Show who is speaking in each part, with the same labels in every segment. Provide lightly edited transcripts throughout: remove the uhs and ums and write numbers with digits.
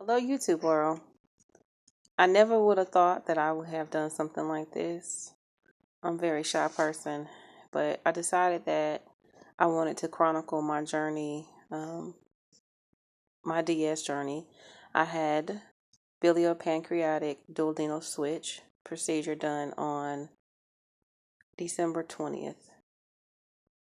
Speaker 1: Hello, YouTube world. I never would have thought that I would have done something like this. I'm a very shy person, but I decided that I wanted to chronicle my journey, my DS journey. I had biliopancreatic duodenal switch procedure done on December 20th,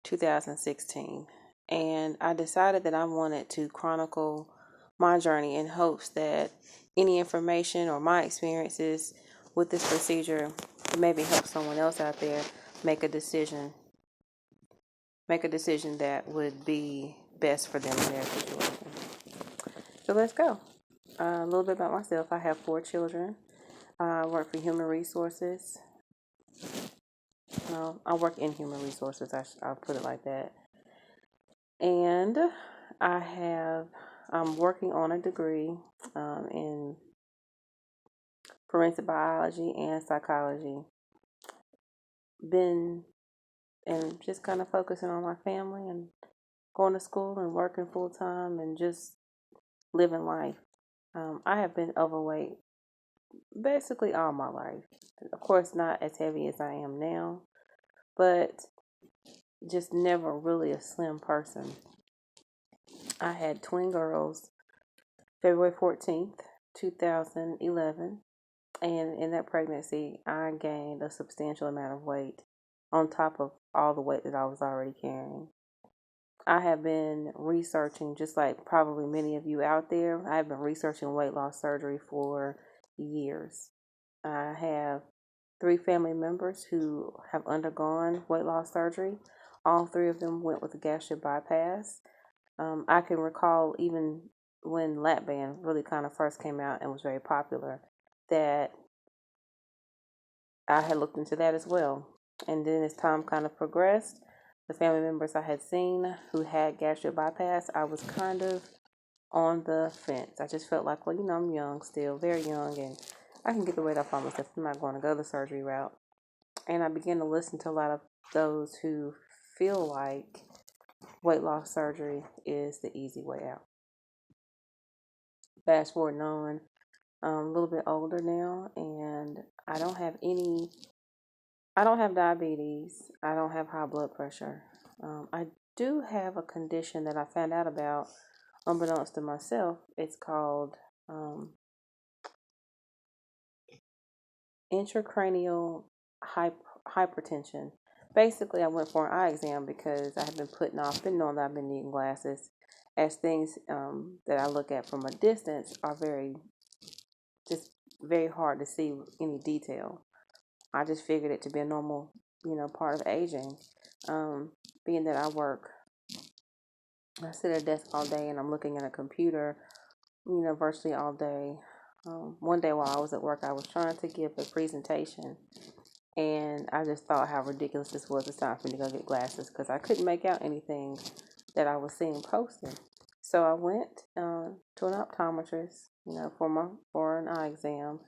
Speaker 1: 2016. And I decided that I wanted to chronicle my journey in hopes that any information or my experiences with this procedure could maybe help someone else out there make a decision, that would be best for them in their situation. So let's go. A little bit about myself. I have 4 children. I work for human resources. No, I work in human resources. I'll put it like that. And I'm working on a degree in forensic biology and psychology. Been and just kind of focusing on my family and going to school and working full time and just living life. I have been overweight basically all my life. Of course, not as heavy as I am now, but just never really a slim person. I had twin girls February 14th, 2011. And in that pregnancy, I gained a substantial amount of weight on top of all the weight that I was already carrying. I have been researching, just like probably many of you out there, I have been researching weight loss surgery for years. I have 3 family members who have undergone weight loss surgery. All 3 of them went with a gastric bypass. I can recall even when lap band really kind of first came out and was very popular, that I had looked into that as well. And then as time kind of progressed, the family members I had seen who had gastric bypass, I was kind of on the fence. I just felt like, well, I'm young still, very young, and I can get the weight off on myself. I'm not going to go the surgery route. And I began to listen to a lot of those who feel like weight loss surgery is the easy way out. Fast forward on, I'm a little bit older now, and I don't have diabetes. I don't have high blood pressure. I do have a condition that I found out about unbeknownst to myself. It's called intracranial hypertension. Basically, I went for an eye exam because I have been knowing that I've been needing glasses, as things that I look at from a distance are just very hard to see any detail. I just figured it to be a normal, part of aging. Being that I sit at a desk all day and I'm looking at a computer, virtually all day. One day while I was at work, I was trying to give a presentation, and I just thought how ridiculous this was. It's time for me to go get glasses because I couldn't make out anything that I was seeing posted. So I went to an optometrist, for an eye exam,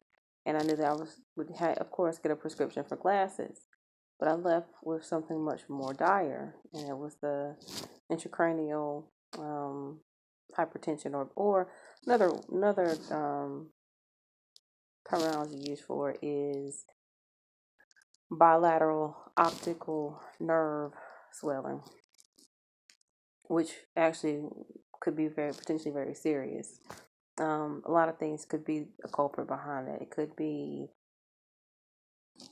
Speaker 1: and I knew that would of course get a prescription for glasses. But I left with something much more dire, and it was the intracranial hypertension, or another terminology used for it is bilateral optical nerve swelling, which actually could be potentially very serious. A lot of things could be a culprit behind it. It could be a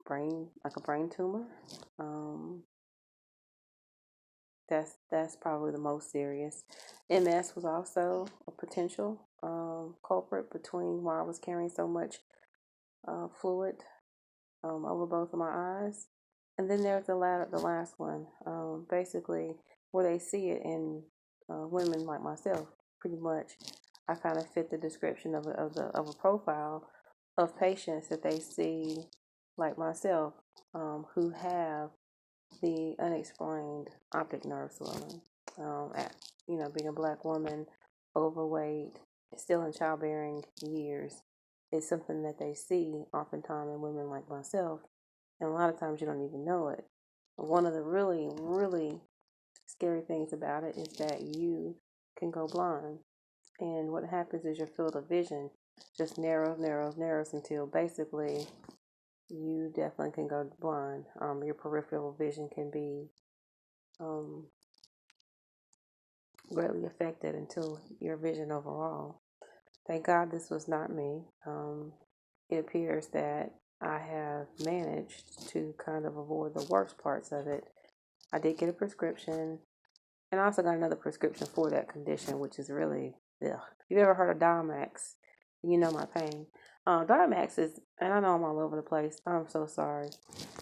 Speaker 1: brain tumor. That's probably the most serious. MS was also a potential culprit between why I was carrying so much fluid over both of my eyes. And then there's the last one, basically where they see it in women like myself. Pretty much, I kind of fit the description of a profile of patients that they see like myself, who have the unexplained optic nerve swelling. Being a black woman, overweight, still in childbearing years, is something that they see oftentimes in women like myself, and a lot of times you don't even know it. One of the really, really scary things about it is that you can go blind. And what happens is your field of vision just narrows until basically you definitely can go blind. Your peripheral vision can be um, greatly affected until your vision overall. Thank God this was not me. It appears that I have managed to kind of avoid the worst parts of it. I did get a prescription, and I also got another prescription for that condition, which is really, ugh. If you've ever heard of Dimax, you know my pain. Dimax is, and I know I'm all over the place. I'm so sorry.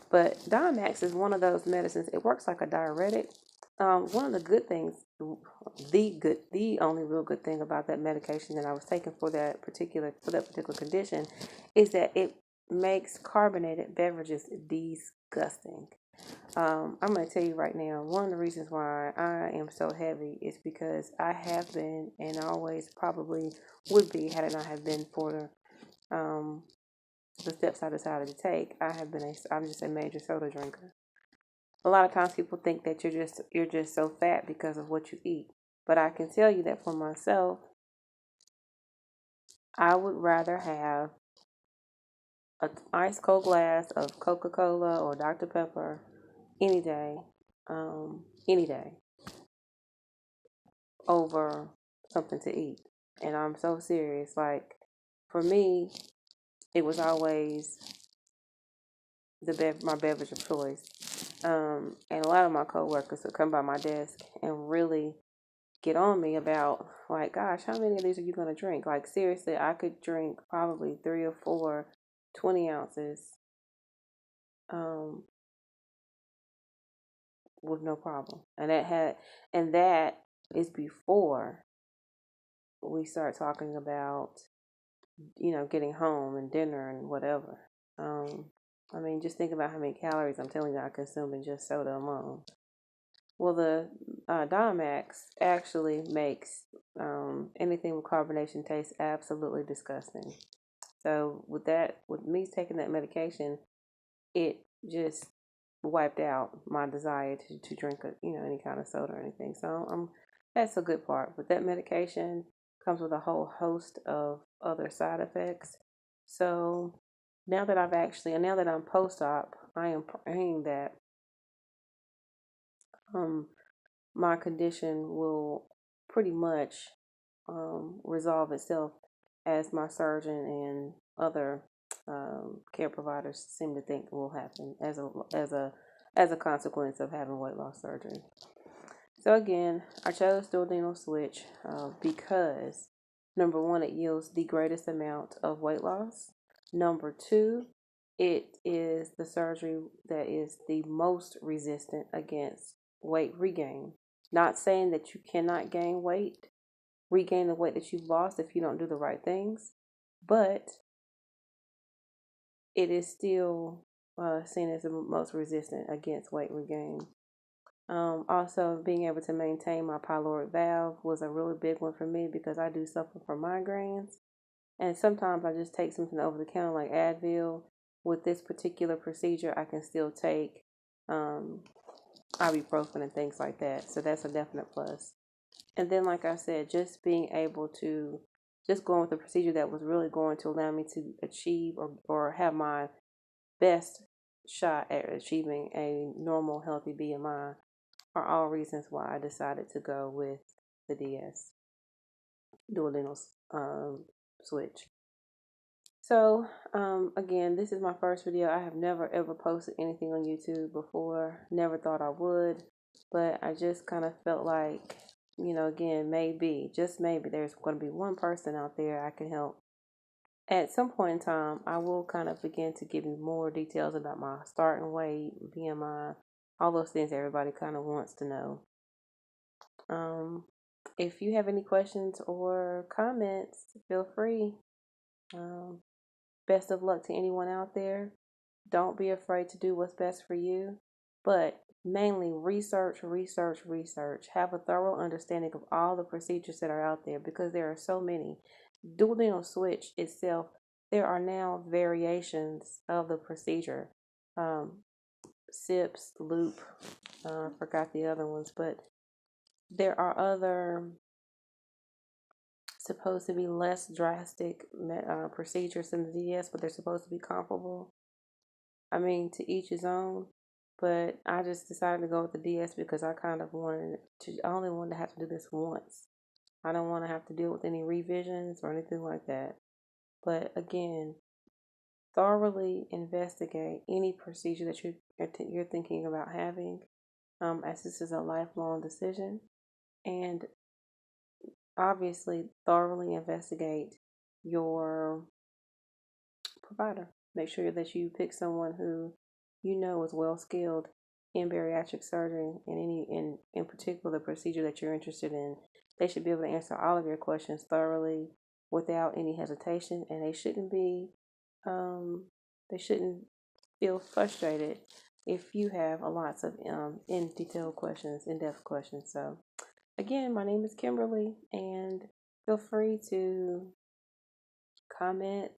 Speaker 1: But Dimax is one of those medicines. It works like a diuretic. One of the good things, the only real good thing about that medication that I was taking for that particular condition, is that it makes carbonated beverages disgusting. I'm going to tell you right now, one of the reasons why I am so heavy is because I have been, and always probably would be, had it not have been for um, the steps I decided to take. I'm just a major soda drinker. A lot of times people think that you're just so fat because of what you eat. But I can tell you that for myself, I would rather have an ice cold glass of Coca-Cola or Dr. Pepper any day, any day, over something to eat. And I'm so serious. Like, for me, it was always my beverage of choice. And a lot of my coworkers would come by my desk and really get on me about, like, gosh, how many of these are you going to drink? Like, seriously, I could drink probably 3 or 4 20 ounces um, with no problem. And that is before we start talking about, getting home and dinner and whatever. Um, I mean, just think about how many calories I'm telling you I consume in just soda alone. Well, the Dimax actually makes anything with carbonation taste absolutely disgusting. So with me taking that medication, it just wiped out my desire to drink any kind of soda or anything. So that's a good part. But that medication comes with a whole host of other side effects. So now that I'm post-op, I am praying that um my condition will pretty much resolve itself, as my surgeon and other care providers seem to think will happen as a consequence of having weight loss surgery. So again, I chose Duodenal Switch because number one, it yields the greatest amount of weight loss. Number two, it is the surgery that is the most resistant against weight regain. Not saying that you cannot regain the weight that you've lost if you don't do the right things, but it is still seen as the most resistant against weight regain. Also, being able to maintain my pyloric valve was a really big one for me because I do suffer from migraines. And sometimes I just take something over the counter like Advil. With this particular procedure, I can still take um, ibuprofen and things like that. So that's a definite plus. And then, like I said, just being able to just going with a procedure that was really going to allow me to achieve or have my best shot at achieving a normal, healthy BMI are all reasons why I decided to go with the duodenal switch. So, again, this is my first video. I have never ever posted anything on YouTube before. Never thought I would, but I just kind of felt like, again, maybe, just maybe, there's going to be one person out there I can help. At some point in time, I will kind of begin to give you more details about my starting weight, BMI, all those things everybody kind of wants to know. If you have any questions or comments, feel free. Um, Best of luck to anyone out there. Don't be afraid to do what's best for you, but mainly research, research, research. Have a thorough understanding of all the procedures that are out there because there are so many. Duodenal switch itself, there are now variations of the procedure. SIPS, loop, forgot the other ones, but there are other supposed to be less drastic procedures than the DS, but they're supposed to be comparable. I mean, to each his own. But I just decided to go with the DS because I kind of I only wanted to have to do this once. I don't want to have to deal with any revisions or anything like that. But again, thoroughly investigate any procedure that you're thinking about having, as this is a lifelong decision. And obviously, thoroughly investigate your provider. Make sure that you pick someone who you know is well skilled in bariatric surgery and in particular the procedure that you're interested in. They should be able to answer all of your questions thoroughly without any hesitation, and um, they shouldn't feel frustrated if you have a lots of in-depth questions. So again, my name is Kimberly, and feel free to comment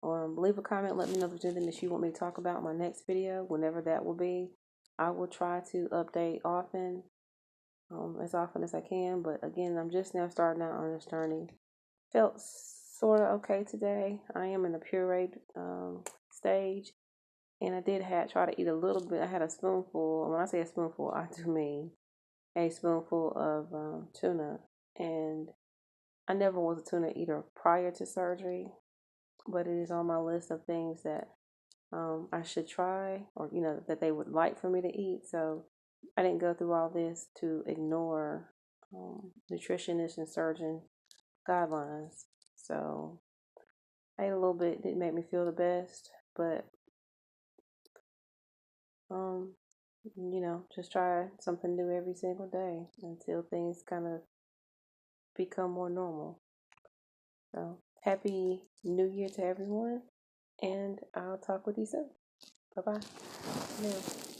Speaker 1: or leave a comment. Let me know if there's anything that you want me to talk about in my next video, whenever that will be. I will try to update as often as I can. But again, I'm just now starting out on this journey. Felt sort of okay today. I am in the pureed stage, and I did try to eat a little bit. I had a spoonful. When I say a spoonful, I do mean a spoonful of tuna. And I never was a tuna eater prior to surgery, but it is on my list of things that I should try, or that they would like for me to eat. So I didn't go through all this to ignore nutritionist and surgeon guidelines. So I ate a little bit. Didn't make me feel the best, but um, just try something new every single day until things kind of become more normal. So happy New Year to everyone, and I'll talk with you soon. Bye bye.